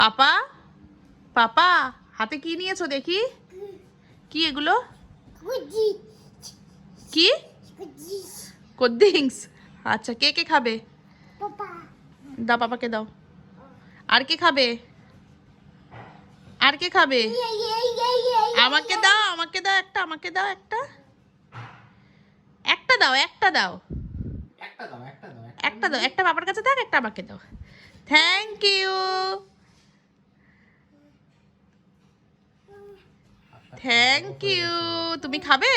পাপা পাপা হাতে কি নিয়েছো দেখি? কি এগুলো? কি কোল্ড ড্রিঙ্কস? আচ্ছা, কে কে খাবে? দাও, পাপাকে দাও। আর কে খাবে? আর কে খাবে? আমাকে দাও, আমাকে দাও একটা, আমাকে দাও একটা। একটা দাও, একটা দাও, একটা দাও। একটা বাবার কাছে থাক, একটা আমাকে দাও। Thank you, thank you. তুমি খাবে?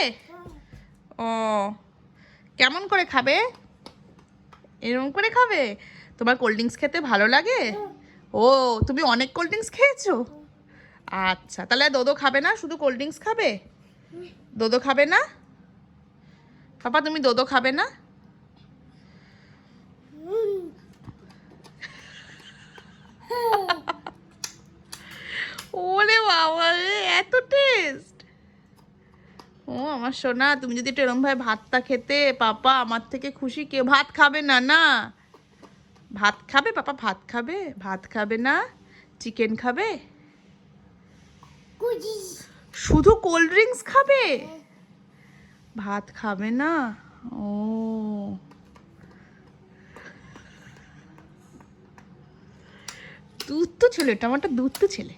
ও, কেমন করে খাবে? এরকম করে খাবে? তোমার কোল্ড ড্রিঙ্কস খেতে ভালো লাগে? ও, তুমি অনেক কোল্ড ড্রিঙ্কস খেয়েছো? আচ্ছা, তাহলে দোদো খাবে না, শুধু কোল্ড ড্রিঙ্কস খাবে? দোদো খাবে না? পাপা তুমি দোদো খাবে না? ওরে বাবা রে, এত টেস্ট! ও আমার সোনা, তুমি যদি একটু এরম ভাবে ভাতটা খেতে, পাপা আমার থেকে খুশি। কেউ ভাত খাবে না না? ভাত খাবে পাপা? ভাত খাবে? ভাত খাবে না? চিকেন খাবে? শুধু কোল্ড ড্রিঙ্কস খাবে? ভাত খাবে না? ও, দুধ তো ছেলে, এটা আমার দুধ তো ছেলে।